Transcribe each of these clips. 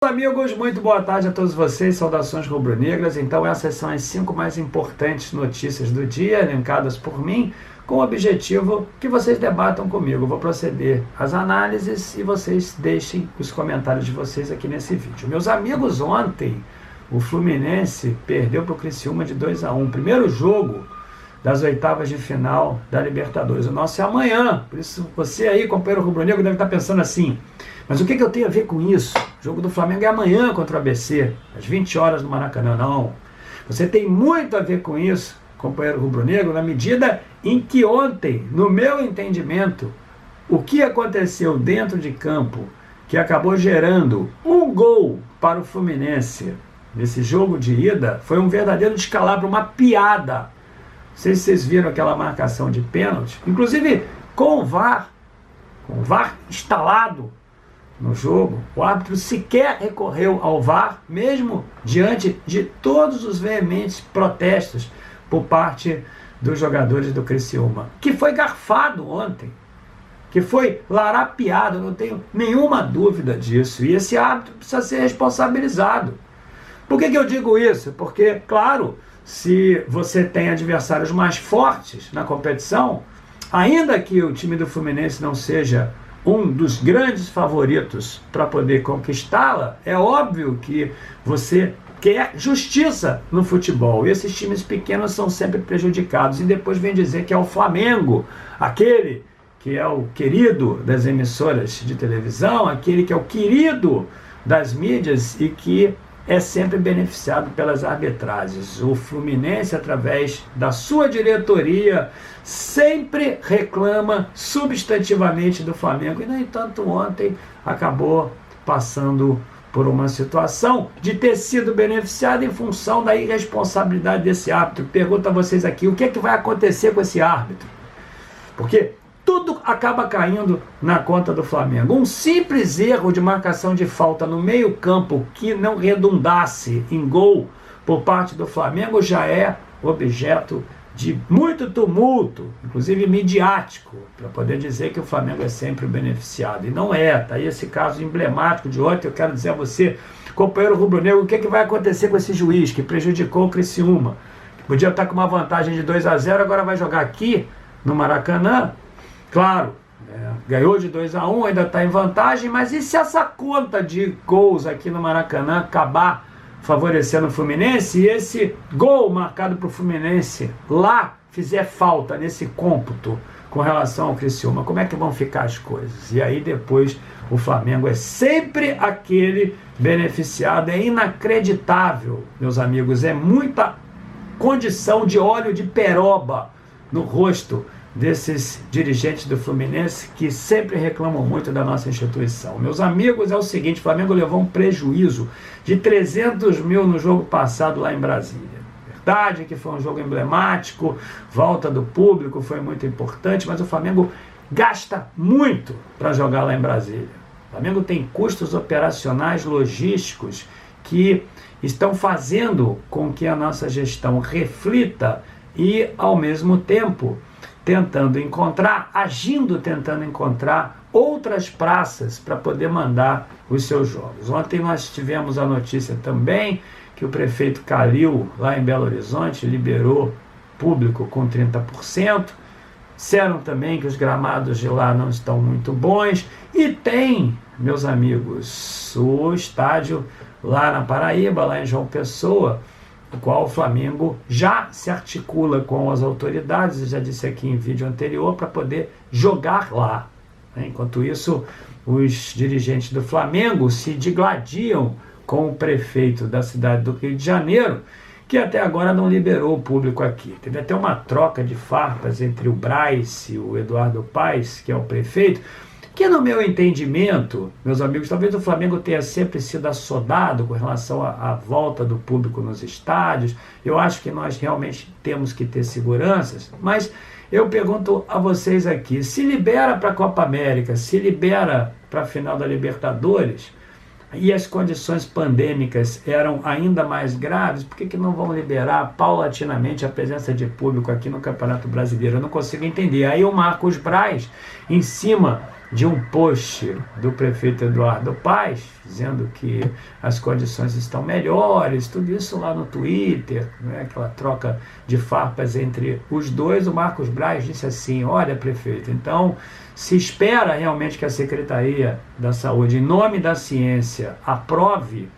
Amigos, muito boa tarde a todos vocês, saudações rubro-negras. Então essas são as 5 mais importantes notícias do dia, elencadas por mim, com o objetivo que vocês debatam comigo. Vou proceder às análises e vocês deixem os comentários de vocês aqui nesse vídeo. Meus amigos, ontem o Fluminense perdeu para o Criciúma de 2-1, primeiro jogo das oitavas de final da Libertadores. O nosso é amanhã, por isso você aí, companheiro rubro-negro, deve estar pensando assim: mas o que eu tenho a ver com isso? O jogo do Flamengo é amanhã contra o ABC, às 20 horas no Maracanã. Não. Você tem muito a ver com isso, companheiro rubro-negro, na medida em que ontem, no meu entendimento, o que aconteceu dentro de campo, que acabou gerando um gol para o Fluminense nesse jogo de ida, foi um verdadeiro descalabro, uma piada. Não sei se vocês viram aquela marcação de pênalti, inclusive com o VAR instalado no jogo, o árbitro sequer recorreu ao VAR, mesmo diante de todos os veementes protestos por parte dos jogadores do Criciúma, que foi garfado ontem, que foi larapiado, não tenho nenhuma dúvida disso, e esse árbitro precisa ser responsabilizado. Por que eu digo isso? Porque, claro, se você tem adversários mais fortes na competição, ainda que o time do Fluminense não seja um dos grandes favoritos para poder conquistá-la, é óbvio que você quer justiça no futebol. E esses times pequenos são sempre prejudicados. E depois vem dizer que é o Flamengo, aquele que é o querido das emissoras de televisão, aquele que é o querido das mídias e que é sempre beneficiado pelas arbitragens. O Fluminense, através da sua diretoria, sempre reclama substantivamente do Flamengo. E, no entanto, ontem acabou passando por uma situação de ter sido beneficiado em função da irresponsabilidade desse árbitro. Pergunto a vocês aqui, o que é que vai acontecer com esse árbitro? Porque tudo acaba caindo na conta do Flamengo. Um simples erro de marcação de falta no meio-campo que não redundasse em gol por parte do Flamengo já é objeto de muito tumulto, inclusive midiático, para poder dizer que o Flamengo é sempre beneficiado. E não é. Está aí esse caso emblemático de ontem. Eu quero dizer a você, companheiro rubro-negro, o que vai acontecer com esse juiz que prejudicou o Criciúma, que podia estar com uma vantagem de 2-0, agora vai jogar aqui no Maracanã. Claro, ganhou de 2-1, ainda está em vantagem, mas e se essa conta de gols aqui no Maracanã acabar favorecendo o Fluminense e esse gol marcado para o Fluminense lá fizer falta nesse cômputo com relação ao Criciúma? Como é que vão ficar as coisas? E aí depois o Flamengo é sempre aquele beneficiado. É inacreditável, meus amigos, é muita condição de óleo de peroba no rosto desses dirigentes do Fluminense que sempre reclamam muito da nossa instituição. Meus amigos, é o seguinte: o Flamengo levou um prejuízo de 300 mil no jogo passado lá em Brasília. Verdade que foi um jogo emblemático, volta do público foi muito importante, mas o Flamengo gasta muito para jogar lá em Brasília. O Flamengo tem custos operacionais, logísticos, que estão fazendo com que a nossa gestão reflita e, ao mesmo tempo, tentando encontrar outras praças para poder mandar os seus jogos. Ontem nós tivemos a notícia também que o prefeito Calil, lá em Belo Horizonte, liberou público com 30%. Disseram também que os gramados de lá não estão muito bons. E tem, meus amigos, o estádio lá na Paraíba, lá em João Pessoa, o qual o Flamengo já se articula com as autoridades, eu já disse aqui em vídeo anterior, para poder jogar lá. Enquanto isso, os dirigentes do Flamengo se digladiam com o prefeito da cidade do Rio de Janeiro, que até agora não liberou o público aqui. Teve até uma troca de farpas entre o Braz e o Eduardo Paes, que é o prefeito, que, no meu entendimento, meus amigos, talvez o Flamengo tenha sempre sido assodado com relação à volta do público nos estádios. Eu acho que nós realmente temos que ter seguranças, mas eu pergunto a vocês aqui: se libera para a Copa América, se libera para a final da Libertadores, e as condições pandêmicas eram ainda mais graves, por que não vão liberar paulatinamente a presença de público aqui no Campeonato Brasileiro? Eu não consigo entender. Aí o Marcos Braz, em cima de um post do prefeito Eduardo Paes, dizendo que as condições estão melhores, tudo isso lá no Twitter, né, aquela troca de farpas entre os dois. O Marcos Braz disse assim: olha, prefeito, então se espera realmente que a Secretaria da Saúde, em nome da ciência, aprove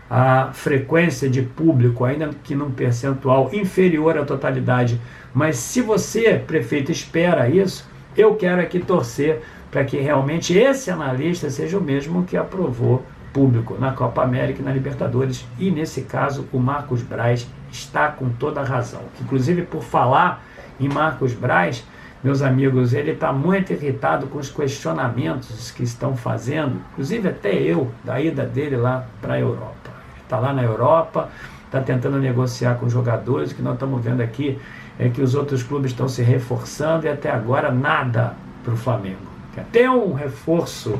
a frequência de público, ainda que num percentual inferior à totalidade, mas se você, prefeito, espera isso, eu quero aqui torcer para que realmente esse analista seja o mesmo que aprovou público na Copa América e na Libertadores, e nesse caso o Marcos Braz está com toda a razão. Inclusive, por falar em Marcos Braz, meus amigos, ele está muito irritado com os questionamentos que estão fazendo, inclusive até eu, da ida dele lá para a Europa. Ele está lá na Europa, está tentando negociar com jogadores. O que nós estamos vendo aqui é que os outros clubes estão se reforçando e até agora nada para o Flamengo. Até um reforço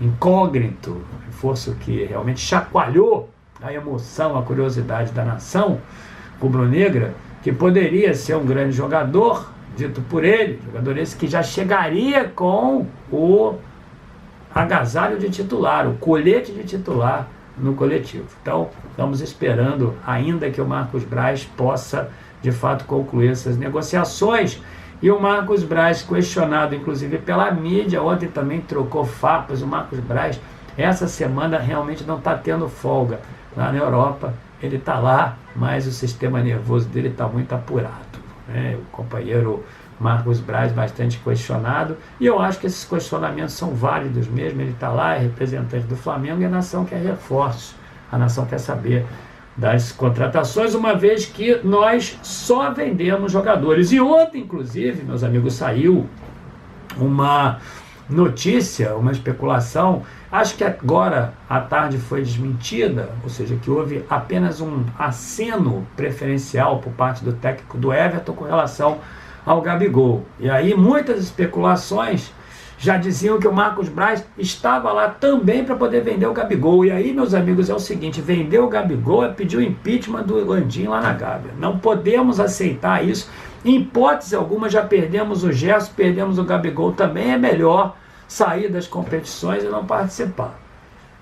incógnito, reforço que realmente chacoalhou a emoção, a curiosidade da nação rubro-negra, que poderia ser um grande jogador, dito por ele, jogador esse que já chegaria com o agasalho de titular, o colete de titular no coletivo. Então, estamos esperando ainda que o Marcos Braz possa, de fato, concluir essas negociações. E o Marcos Braz, questionado inclusive pela mídia, ontem também trocou farpas. O Marcos Braz, essa semana, realmente não está tendo folga. Lá na Europa, ele está lá, mas o sistema nervoso dele está muito apurado, né? O companheiro Marcos Braz, bastante questionado, e eu acho que esses questionamentos são válidos mesmo. Ele está lá, é representante do Flamengo, e a nação quer reforços, a nação quer saber das contratações, uma vez que nós só vendemos jogadores. E ontem, inclusive, meus amigos, saiu uma notícia, uma especulação, acho que agora à tarde foi desmentida, ou seja, que houve apenas um aceno preferencial por parte do técnico do Everton com relação ao Gabigol. E aí muitas especulações já diziam que o Marcos Braz estava lá também para poder vender o Gabigol. E aí, meus amigos, é o seguinte: vender o Gabigol é pedir o impeachment do Landim lá na Gávea. Não podemos aceitar isso. Em hipótese alguma, já perdemos o Gerson, perdemos o Gabigol. Também é melhor sair das competições e não participar.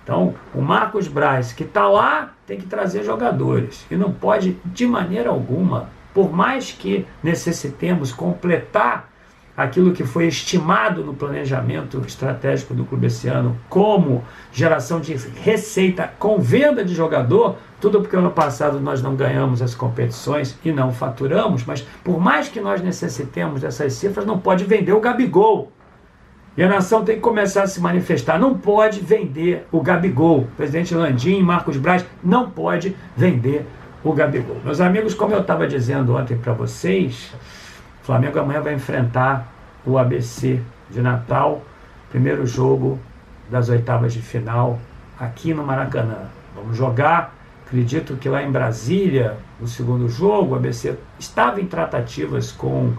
Então, o Marcos Braz, que está lá, tem que trazer jogadores. E não pode, de maneira alguma, por mais que necessitemos completar aquilo que foi estimado no planejamento estratégico do clube esse ano como geração de receita com venda de jogador, tudo porque ano passado nós não ganhamos as competições e não faturamos, mas por mais que nós necessitemos dessas cifras, não pode vender o Gabigol. E a nação tem que começar a se manifestar. Não pode vender o Gabigol. O presidente Landim, Marcos Braz, não pode vender o Gabigol. Meus amigos, como eu estava dizendo ontem para vocês, o Flamengo amanhã vai enfrentar o ABC de Natal, primeiro jogo das oitavas de final aqui no Maracanã. Vamos jogar, acredito que lá em Brasília, no segundo jogo, o ABC estava em tratativas com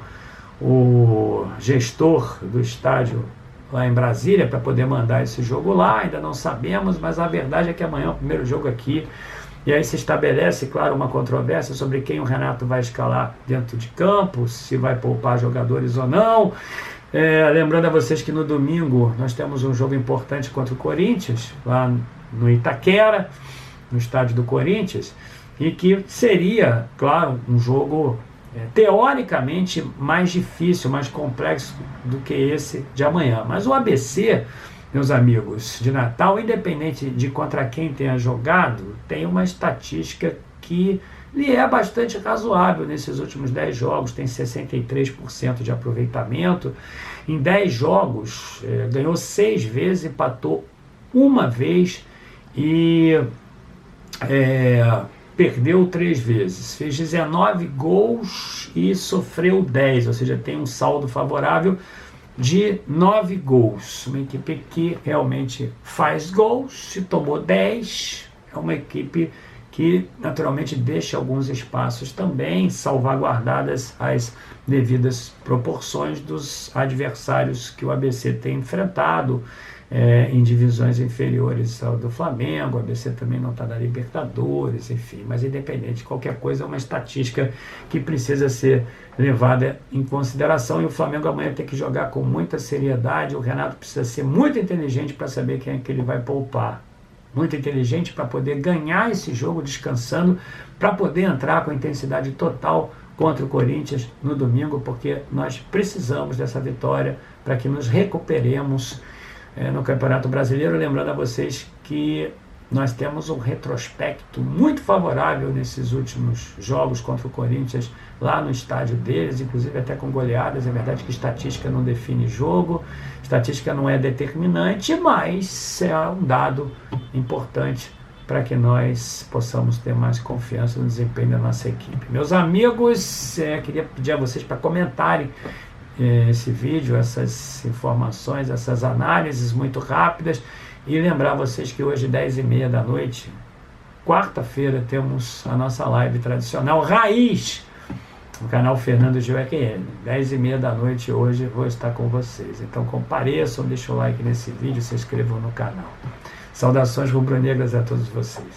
o gestor do estádio lá em Brasília para poder mandar esse jogo lá, ainda não sabemos, mas a verdade é que amanhã é o primeiro jogo aqui. E aí se estabelece, claro, uma controvérsia sobre quem o Renato vai escalar dentro de campo, se vai poupar jogadores ou não. Lembrando a vocês que no domingo nós temos um jogo importante contra o Corinthians, lá no Itaquera, no estádio do Corinthians, e que seria, claro, um jogo teoricamente mais difícil, mais complexo do que esse de amanhã. Mas o ABC, meus amigos, de Natal, independente de contra quem tenha jogado, tem uma estatística que lhe é bastante razoável nesses últimos 10 jogos, tem 63% de aproveitamento. Em 10 jogos, ganhou 6 vezes, empatou uma vez e perdeu 3 vezes. Fez 19 gols e sofreu 10, ou seja, tem um saldo favorável de 9 gols. Uma equipe que realmente faz gols, se tomou 10, é uma equipe que naturalmente deixa alguns espaços também, salvaguardadas as devidas proporções dos adversários que o ABC tem enfrentado. em divisões inferiores ao do Flamengo, o ABC também não está na Libertadores, enfim, mas independente de qualquer coisa, é uma estatística que precisa ser levada em consideração, e o Flamengo amanhã tem que jogar com muita seriedade. O Renato precisa ser muito inteligente para saber quem é que ele vai poupar, muito inteligente para poder ganhar esse jogo descansando, para poder entrar com intensidade total contra o Corinthians no domingo, porque nós precisamos dessa vitória para que nos recuperemos no Campeonato Brasileiro. Lembrando a vocês que nós temos um retrospecto muito favorável nesses últimos jogos contra o Corinthians, lá no estádio deles, inclusive até com goleadas. É verdade que estatística não define jogo, estatística não é determinante, mas é um dado importante para que nós possamos ter mais confiança no desempenho da nossa equipe. Meus amigos, queria pedir a vocês para comentarem esse vídeo, essas informações, essas análises muito rápidas, e lembrar vocês que hoje, 10h30 da noite, quarta-feira, temos a nossa live tradicional Raiz, no canal Fernando Gil RN. 10h30 da noite hoje vou estar com vocês. Então compareçam, deixem o like nesse vídeo, se inscrevam no canal. Saudações rubro-negras a todos vocês.